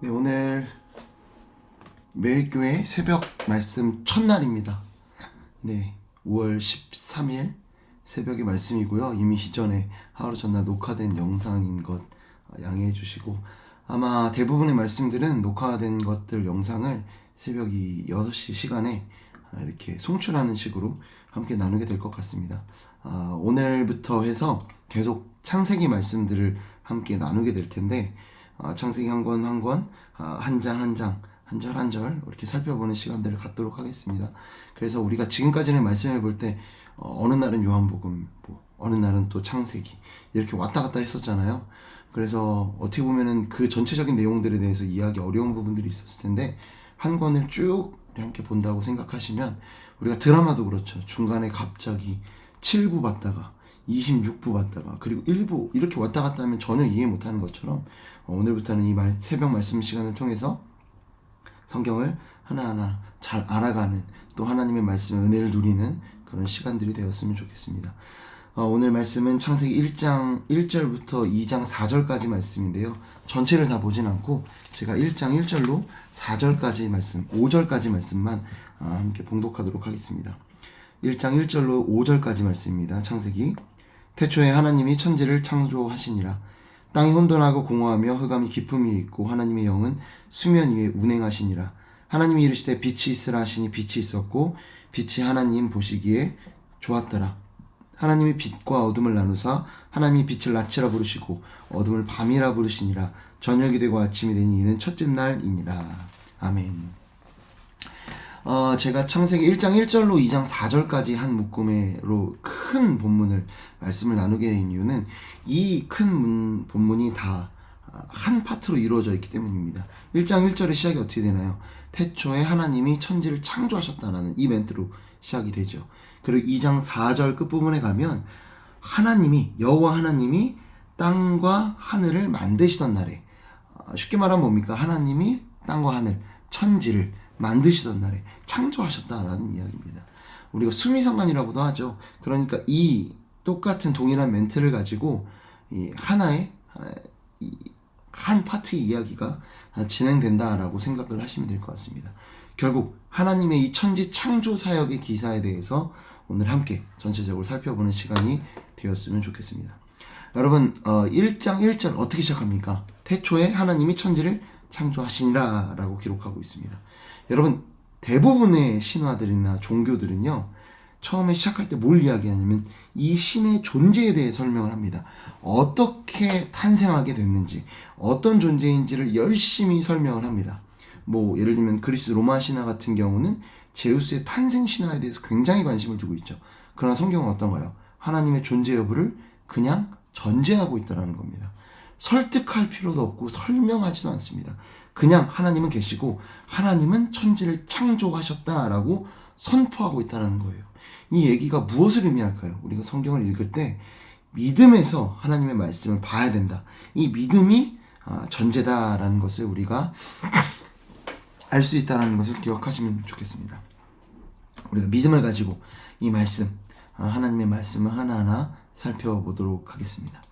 네, 오늘 매일교회 새벽 말씀 첫날입니다. 네, 5월 13일 새벽의 말씀이고요. 이미 이전에 하루 전날 녹화된 영상인 것 양해해 주시고, 아마 대부분의 말씀들은 녹화된 것들 영상을 새벽 6시 시간에 이렇게 송출하는 식으로 함께 나누게 될 것 같습니다. 오늘부터 해서 계속 창세기 말씀들을 함께 나누게 될 텐데, 창세기 한 권 한 권, 한 장 한 장, 한 절 한 절 이렇게 살펴보는 시간들을 갖도록 하겠습니다. 그래서 우리가 지금까지는 말씀해 볼 때 어느 날은 요한복음, 어느 날은 또 창세기 이렇게 왔다 갔다 했었잖아요. 그래서 어떻게 보면은 그 전체적인 내용들에 대해서 이해하기 어려운 부분들이 있었을 텐데, 한 권을 쭉 함께 본다고 생각하시면, 우리가 드라마도 그렇죠. 중간에 갑자기 7부 봤다가 26부 봤다가 그리고 1부 이렇게 왔다 갔다 하면 전혀 이해 못하는 것처럼, 오늘부터는 이 새벽 말씀 시간을 통해서 성경을 하나하나 잘 알아가는, 또 하나님의 말씀의 은혜를 누리는 그런 시간들이 되었으면 좋겠습니다. 오늘 말씀은 창세기 1장 1절부터 2장 4절까지 말씀인데요. 전체를 다 보진 않고 제가 1장 1절로 4절까지 말씀, 5절까지 말씀만 함께 봉독하도록 하겠습니다. 1장 1절로 5절까지 말씀입니다. 창세기. 태초에 하나님이 천지를 창조하시니라. 땅이 혼돈하고 공허하며 흑암이 깊음 위에 있고 하나님의 영은 수면 위에 운행하시니라. 하나님이 이르시되 빛이 있으라 하시니 빛이 있었고 빛이 하나님 보시기에 좋았더라. 하나님이 빛과 어둠을 나누사 하나님이 빛을 낮이라 부르시고 어둠을 밤이라 부르시니라. 저녁이 되고 아침이 되니 이는 첫째 날이니라. 아멘. 제가 창세기 1장 1절로 2장 4절까지 한 묶음으로 큰 본문을 말씀을 나누게 된 이유는, 이 큰 본문이 다 한 파트로 이루어져 있기 때문입니다. 1장 1절의 시작이 어떻게 되나요? 태초에 하나님이 천지를 창조하셨다라는 이 멘트로 시작이 되죠. 그리고 2장 4절 끝부분에 가면 여호와 하나님이 땅과 하늘을 만드시던 날에, 쉽게 말하면 뭡니까? 하나님이 땅과 하늘, 천지를 만드시던 날에 창조하셨다라는 이야기입니다. 우리가 수미상관이라고도 하죠. 그러니까 이 똑같은 동일한 멘트를 가지고 이 한 파트의 이야기가 진행된다라고 생각을 하시면 될 것 같습니다. 결국 하나님의 이 천지 창조 사역의 기사에 대해서 오늘 함께 전체적으로 살펴보는 시간이 되었으면 좋겠습니다. 여러분, 1장 1절 어떻게 시작합니까? 태초에 하나님이 천지를 창조하시니라 라고 기록하고 있습니다. 여러분, 대부분의 신화들이나 종교들은요, 처음에 시작할 때 뭘 이야기하냐면 이 신의 존재에 대해 설명을 합니다. 어떻게 탄생하게 됐는지, 어떤 존재인지를 열심히 설명을 합니다. 예를 들면 그리스 로마 신화 같은 경우는 제우스의 탄생 신화에 대해서 굉장히 관심을 두고 있죠. 그러나 성경은 어떤가요? 하나님의 존재 여부를 그냥 전제하고 있다는 겁니다. 설득할 필요도 없고 설명하지도 않습니다. 그냥 하나님은 계시고 하나님은 천지를 창조하셨다라고 선포하고 있다는 거예요. 이 얘기가 무엇을 의미할까요? 우리가 성경을 읽을 때 믿음에서 하나님의 말씀을 봐야 된다. 이 믿음이 전제다라는 것을 우리가 알 수 있다는 것을 기억하시면 좋겠습니다. 우리가 믿음을 가지고 이 말씀, 하나님의 말씀을 하나하나 살펴보도록 하겠습니다.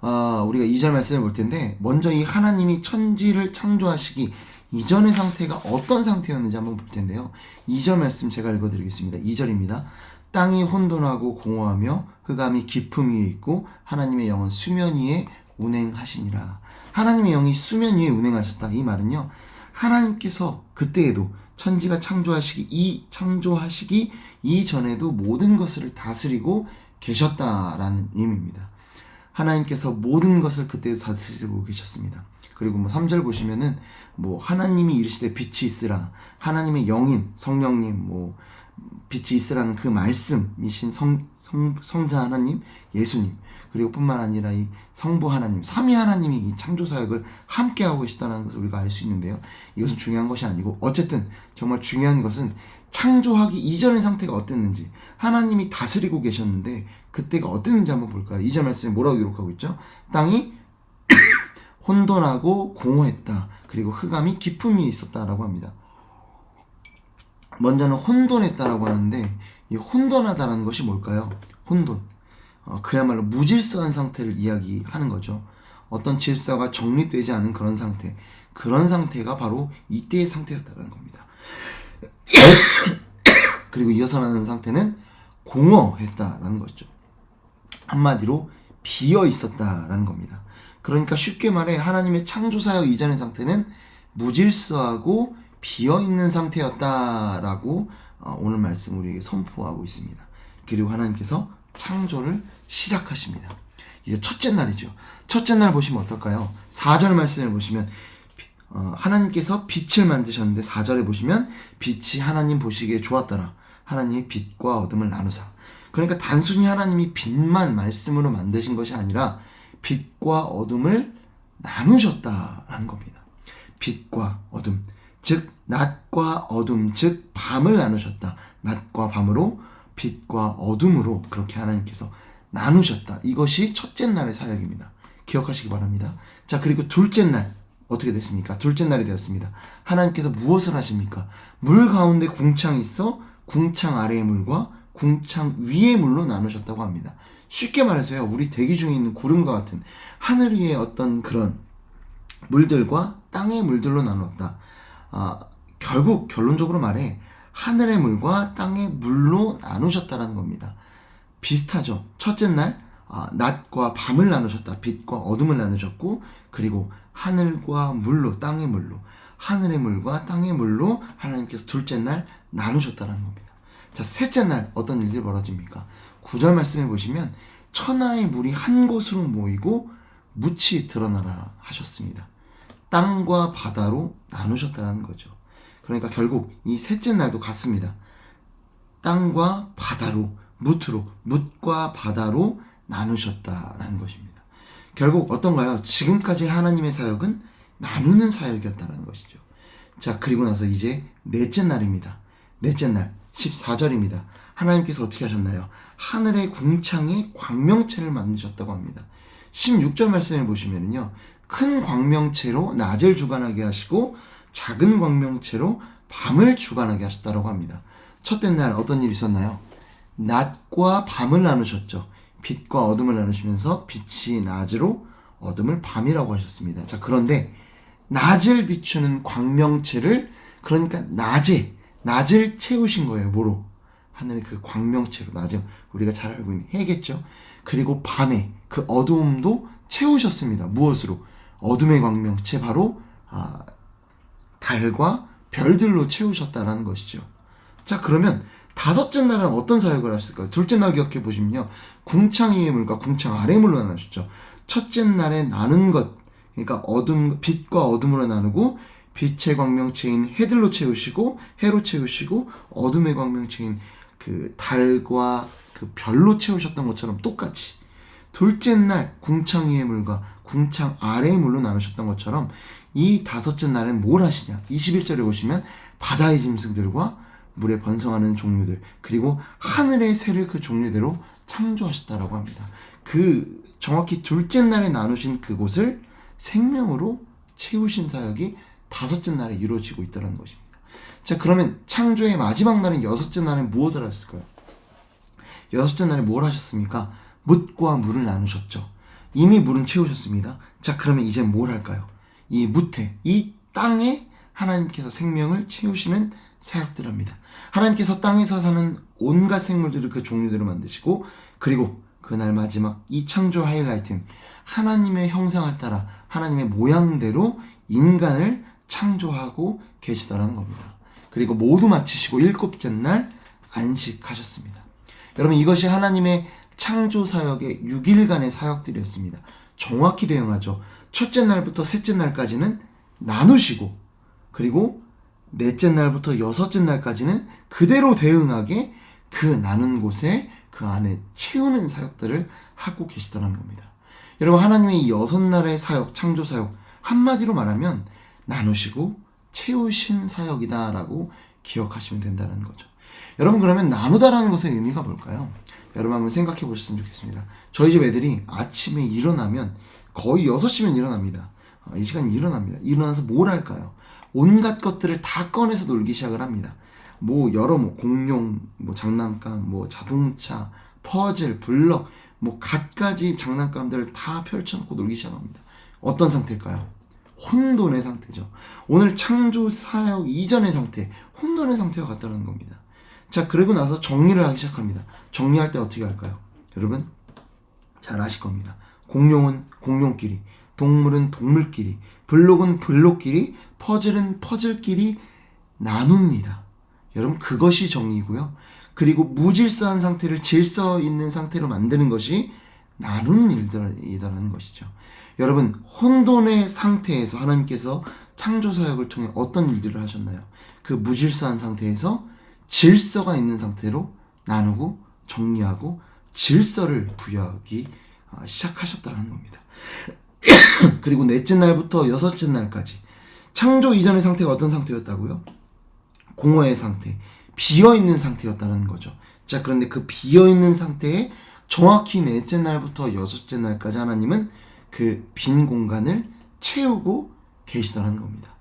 우리가 2절 말씀을 볼 텐데, 먼저 이 하나님이 천지를 창조하시기 이전의 상태가 어떤 상태였는지 한번 볼 텐데요. 2절 말씀 제가 읽어드리겠습니다. 2절입니다. 땅이 혼돈하고 공허하며 흑암이 깊음 위에 있고 하나님의 영은 수면 위에 운행하시니라. 하나님의 영이 수면 위에 운행하셨다. 이 말은요, 하나님께서 그때에도 천지가 창조하시기 이전에도 모든 것을 다스리고 계셨다라는 의미입니다. 하나님께서 모든 것을 그때도 다스리고 계셨습니다. 그리고 3절 보시면은 하나님이 이르시되 빛이 있으라. 하나님의 영인 성령님, 빛이 있으라는 그 말씀이신 성자 하나님, 예수님, 그리고 뿐만 아니라 이 성부 하나님, 삼위 하나님이 이 창조 사역을 함께 하고 계시다는 것을 우리가 알 수 있는데요. 이것은 중요한 것이 아니고, 어쨌든 정말 중요한 것은 창조하기 이전의 상태가 어땠는지, 하나님이 다스리고 계셨는데 그때가 어땠는지 한번 볼까요? 2절 말씀에 뭐라고 기록하고 있죠? 땅이 혼돈하고 공허했다. 그리고 흑암이 깊음 위에 있었다라고 합니다. 먼저는 혼돈했다라고 하는데, 이 혼돈하다라는 것이 뭘까요? 혼돈. 그야말로 무질서한 상태를 이야기하는 거죠. 어떤 질서가 정립되지 않은 그런 상태. 그런 상태가 바로 이때의 상태였다는 겁니다. 그리고 이어서 나는 상태는 공허했다라는 거죠. 한마디로 비어 있었다라는 겁니다. 그러니까 쉽게 말해 하나님의 창조사역 이전의 상태는 무질서하고 비어 있는 상태였다라고 오늘 말씀 우리에게 선포하고 있습니다. 그리고 하나님께서 창조를 시작하십니다. 이제 첫째 날이죠. 첫째 날 보시면 어떨까요? 4절 말씀을 보시면 하나님께서 빛을 만드셨는데 4절에 보시면 빛이 하나님 보시기에 좋았더라. 하나님이 빛과 어둠을 나누사. 그러니까 단순히 하나님이 빛만 말씀으로 만드신 것이 아니라 빛과 어둠을 나누셨다라는 겁니다. 빛과 어둠, 즉 낮과 어둠, 즉 밤을 나누셨다. 낮과 밤으로, 빛과 어둠으로 그렇게 하나님께서 나누셨다. 이것이 첫째 날의 사역입니다. 기억하시기 바랍니다. 자, 그리고 둘째 날 어떻게 됐습니까? 둘째 날이 되었습니다. 하나님께서 무엇을 하십니까? 물 가운데 궁창이 있어 궁창 아래의 물과 궁창 위의 물로 나누셨다고 합니다. 쉽게 말해서요, 우리 대기 중에 있는 구름과 같은 하늘 위의 어떤 그런 물들과 땅의 물들로 나누었다. 결국 결론적으로 말해 하늘의 물과 땅의 물로 나누셨다는 겁니다. 비슷하죠. 첫째 날 낮과 밤을 나누셨다. 빛과 어둠을 나누셨고, 그리고 하늘과 물로, 땅의 물로, 하늘의 물과 땅의 물로 하나님께서 둘째 날 나누셨다는 겁니다. 자, 셋째 날 어떤 일들이 벌어집니까? 9절 말씀을 보시면 천하의 물이 한 곳으로 모이고 묻이 드러나라 하셨습니다. 땅과 바다로 나누셨다는 거죠. 그러니까 결국 이 셋째 날도 같습니다. 땅과 바다로, 묻과 바다로 나누셨다라는 것입니다. 결국 어떤가요? 지금까지 하나님의 사역은 나누는 사역이었다는 것이죠. 자, 그리고 나서 이제 넷째 날입니다. 넷째 날 14절입니다. 하나님께서 어떻게 하셨나요? 하늘의 궁창에 광명체를 만드셨다고 합니다. 16절 말씀을 보시면요, 큰 광명체로 낮을 주관하게 하시고 작은 광명체로 밤을 주관하게 하셨다고 합니다. 첫째 날 어떤 일이 있었나요? 낮과 밤을 나누셨죠. 빛과 어둠을 나누시면서 빛이 낮으로 어둠을 밤이라고 하셨습니다. 자, 그런데 낮을 비추는 광명체를, 그러니까 낮을 채우신 거예요. 뭐로? 하늘의 그 광명체로, 낮은 우리가 잘 알고 있는 해겠죠. 그리고 밤에 그 어두움도 채우셨습니다. 무엇으로? 어둠의 광명체, 바로 달과 별들로 채우셨다라는 것이죠. 자, 그러면 다섯째 날은 어떤 사역을 하셨을까요? 둘째 날 기억해 보시면요, 궁창 위의 물과 궁창 아래의 물로 나누셨죠. 첫째 날에 나눈 것, 그러니까 빛과 어둠으로 나누고, 빛의 광명체인 해들로 채우시고, 해로 채우시고, 어둠의 광명체인 그 달과 그 별로 채우셨던 것처럼 똑같이 둘째 날 궁창 위의 물과 궁창 아래의 물로 나누셨던 것처럼 이 다섯째 날엔 뭘 하시냐? 21절에 보시면 바다의 짐승들과 물에 번성하는 종류들, 그리고 하늘의 새를 그 종류대로 창조하셨다라고 합니다. 그 정확히 둘째 날에 나누신 그곳을 생명으로 채우신 사역이 다섯째 날에 이루어지고 있다는 것입니다. 자, 그러면 창조의 마지막 날인 여섯째 날엔 무엇을 하셨을까요? 여섯째 날에 뭘 하셨습니까? 묻과 물을 나누셨죠. 이미 물은 채우셨습니다. 자, 그러면 이제 뭘 할까요? 이 묻에, 이 땅에 하나님께서 생명을 채우시는 사역들을 합니다. 하나님께서 땅에서 사는 온갖 생물들을 그 종류대로 만드시고, 그리고 그날 마지막 이 창조 하이라이트는 하나님의 형상을 따라 하나님의 모양대로 인간을 창조하고 계시더라는 겁니다. 그리고 모두 마치시고 일곱째 날 안식하셨습니다. 여러분, 이것이 하나님의 창조 사역의 6일간의 사역들이었습니다. 정확히 대응하죠. 첫째 날부터 셋째 날까지는 나누시고, 그리고 넷째 날부터 여섯째 날까지는 그대로 대응하게 그 나눈 곳에 그 안에 채우는 사역들을 하고 계시더라는 겁니다. 여러분, 하나님의 이 여섯 날의 사역, 창조 사역, 한마디로 말하면 나누시고 채우신 사역이다라고 기억하시면 된다는 거죠. 여러분, 그러면 나누다라는 것의 의미가 뭘까요? 여러분 한번 생각해 보셨으면 좋겠습니다. 저희 집 애들이 아침에 일어나면 거의 6시면 일어납니다. 이 시간에 일어납니다. 일어나서 뭘 할까요? 온갖 것들을 다 꺼내서 놀기 시작을 합니다. 공룡, 장난감, 자동차, 퍼즐, 블럭, 갖가지 장난감들을 다 펼쳐놓고 놀기 시작합니다. 어떤 상태일까요? 혼돈의 상태죠. 오늘 창조 사역 이전의 상태, 혼돈의 상태와 같다는 겁니다. 자, 그리고 나서 정리를 하기 시작합니다. 정리할 때 어떻게 할까요? 여러분 잘 아실 겁니다. 공룡은 공룡끼리, 동물은 동물끼리, 블록은 블록끼리, 퍼즐은 퍼즐끼리 나눕니다. 여러분 그것이 정리고요. 그리고 무질서한 상태를 질서 있는 상태로 만드는 것이 나누는 일들이라는 것이죠. 여러분 혼돈의 상태에서 하나님께서 창조사역을 통해 어떤 일들을 하셨나요? 그 무질서한 상태에서 질서가 있는 상태로 나누고 정리하고 질서를 부여하기 시작하셨다는 겁니다. 그리고 넷째 날부터 여섯째 날까지 창조 이전의 상태가 어떤 상태였다고요? 공허의 상태, 비어있는 상태였다는 거죠. 자, 그런데 그 비어있는 상태에 정확히 넷째 날부터 여섯째 날까지 하나님은 그 빈 공간을 채우고 계시다는 겁니다.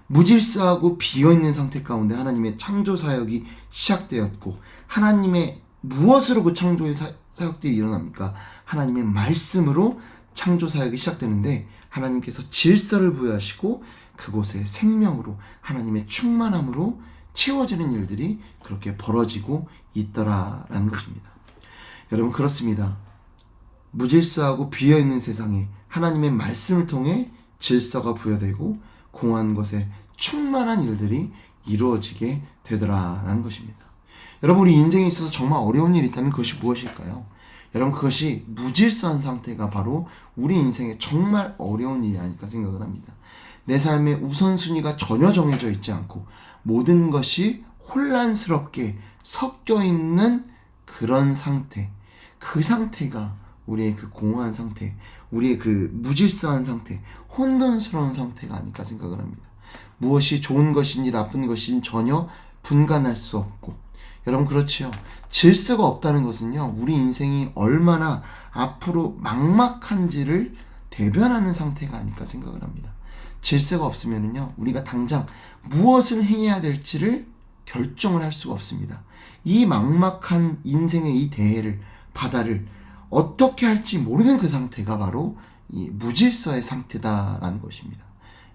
무질서하고 비어있는 상태 가운데 하나님의 창조 사역이 시작되었고, 하나님의 무엇으로 그 창조의 사역들이 일어납니까? 하나님의 말씀으로 창조 사역이 시작되는데, 하나님께서 질서를 부여하시고 그곳에 생명으로 하나님의 충만함으로 채워지는 일들이 그렇게 벌어지고 있더라라는 것입니다. 여러분 그렇습니다. 무질서하고 비어있는 세상에 하나님의 말씀을 통해 질서가 부여되고 공허한 것에 충만한 일들이 이루어지게 되더라라는 것입니다. 여러분 우리 인생에 있어서 정말 어려운 일이 있다면 그것이 무엇일까요? 여러분 그것이 무질서한 상태가 바로 우리 인생에 정말 어려운 일이 아닐까 생각을 합니다. 내 삶의 우선순위가 전혀 정해져 있지 않고 모든 것이 혼란스럽게 섞여 있는 그런 상태, 그 상태가 우리의 그 공허한 상태, 우리의 그 무질서한 상태, 혼돈스러운 상태가 아닐까 생각을 합니다. 무엇이 좋은 것인지 나쁜 것인지 전혀 분간할 수 없고, 여러분 그렇지요. 질서가 없다는 것은요, 우리 인생이 얼마나 앞으로 막막한지를 대변하는 상태가 아닐까 생각을 합니다. 질서가 없으면은요, 우리가 당장 무엇을 해야 될지를 결정을 할 수가 없습니다. 이 막막한 인생의 이 대해를, 바다를 어떻게 할지 모르는 그 상태가 바로 이 무질서의 상태다라는 것입니다.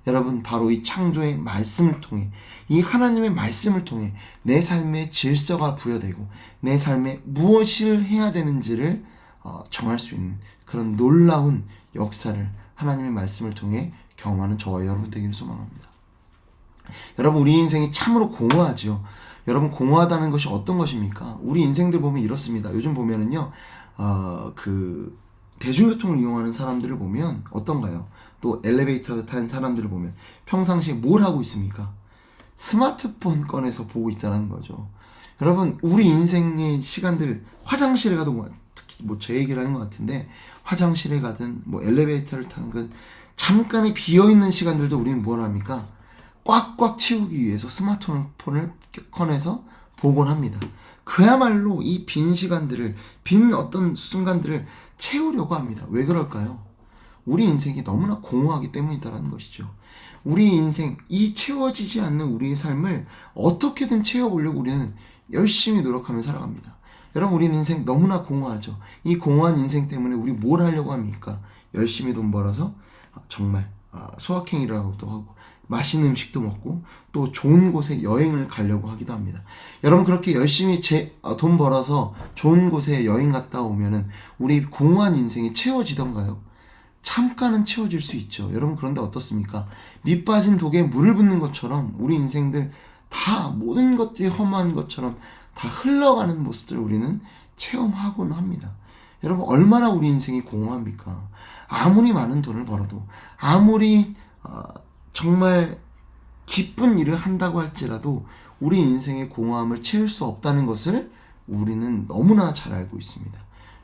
여러분 바로 이 창조의 말씀을 통해, 이 하나님의 말씀을 통해 내 삶에 질서가 부여되고 내 삶에 무엇을 해야 되는지를 정할 수 있는 그런 놀라운 역사를 하나님의 말씀을 통해 경험하는 저와 여러분 되기를 소망합니다. 여러분 우리 인생이 참으로 공허하죠. 여러분 공허하다는 것이 어떤 것입니까? 우리 인생들 보면 이렇습니다. 요즘 보면은요, 그 대중교통을 이용하는 사람들을 보면 어떤가요? 또 엘리베이터 탄 사람들을 보면 평상시에 뭘 하고 있습니까? 스마트폰 꺼내서 보고 있다는 거죠. 여러분 우리 인생의 시간들, 화장실에 가도 특히 제 얘기를 하는 것 같은데, 화장실에 가든 엘리베이터를 타는 건 잠깐의 비어있는 시간들도 우리는 뭘 합니까? 꽉꽉 채우기 위해서 스마트폰을 꺼내서 보곤 합니다. 그야말로 이 빈 시간들을, 빈 어떤 순간들을 채우려고 합니다. 왜 그럴까요? 우리 인생이 너무나 공허하기 때문이다라는 것이죠. 우리 인생, 이 채워지지 않는 우리의 삶을 어떻게든 채워보려고 우리는 열심히 노력하며 살아갑니다. 여러분 우리 인생 너무나 공허하죠. 이 공허한 인생 때문에 우리 뭘 하려고 합니까? 열심히 돈 벌어서 정말 소확행이라고도 하고 맛있는 음식도 먹고 또 좋은 곳에 여행을 가려고 하기도 합니다. 여러분 그렇게 열심히 돈 벌어서 좋은 곳에 여행 갔다 오면은 우리 공허한 인생이 채워지던가요? 잠깐은 채워질 수 있죠. 여러분 그런데 어떻습니까? 밑 빠진 독에 물을 붓는 것처럼 우리 인생들 다 모든 것들이 허무한 것처럼 다 흘러가는 모습들을 우리는 체험하곤 합니다. 여러분 얼마나 우리 인생이 공허합니까? 아무리 많은 돈을 벌어도, 아무리 정말 기쁜 일을 한다고 할지라도 우리 인생의 공허함을 채울 수 없다는 것을 우리는 너무나 잘 알고 있습니다.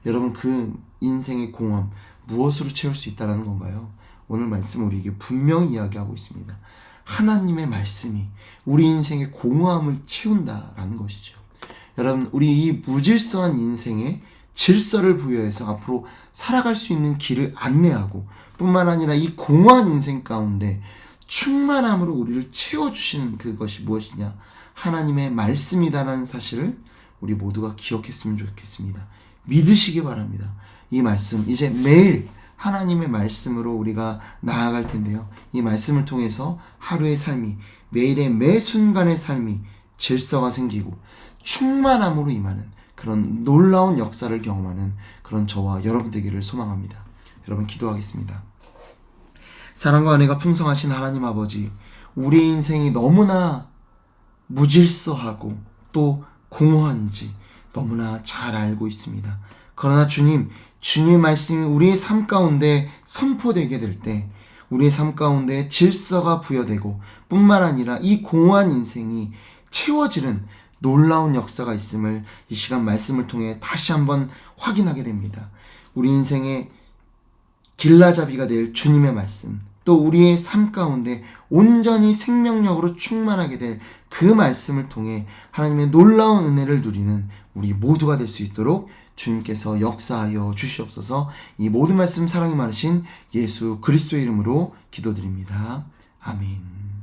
여러분 그 인생의 공허함 무엇으로 채울 수 있다는 건가요? 오늘 말씀 우리에게 분명히 이야기하고 있습니다. 하나님의 말씀이 우리 인생의 공허함을 채운다라는 것이죠. 여러분 우리 이 무질서한 인생에 질서를 부여해서 앞으로 살아갈 수 있는 길을 안내하고, 뿐만 아니라 이 공허한 인생 가운데 충만함으로 우리를 채워주시는 그것이 무엇이냐? 하나님의 말씀이다라는 사실을 우리 모두가 기억했으면 좋겠습니다. 믿으시기 바랍니다. 이 말씀 이제 매일 하나님의 말씀으로 우리가 나아갈 텐데요. 이 말씀을 통해서 하루의 삶이, 매일의 매 순간의 삶이 질서가 생기고 충만함으로 임하는 그런 놀라운 역사를 경험하는 그런 저와 여러분 되기를 소망합니다. 여러분 기도하겠습니다. 사랑과 은혜가 풍성하신 하나님 아버지, 우리 인생이 너무나 무질서하고 또 공허한지 너무나 잘 알고 있습니다. 그러나 주님, 주님의 말씀이 우리의 삶 가운데 선포되게 될 때 우리의 삶 가운데 질서가 부여되고 뿐만 아니라 이 공허한 인생이 채워지는 놀라운 역사가 있음을 이 시간 말씀을 통해 다시 한번 확인하게 됩니다. 우리 인생의 길라잡이가 될 주님의 말씀, 또 우리의 삶 가운데 온전히 생명력으로 충만하게 될 그 말씀을 통해 하나님의 놀라운 은혜를 누리는 우리 모두가 될 수 있도록 주님께서 역사하여 주시옵소서. 이 모든 말씀 사랑이 많으신 예수 그리스도의 이름으로 기도드립니다. 아멘.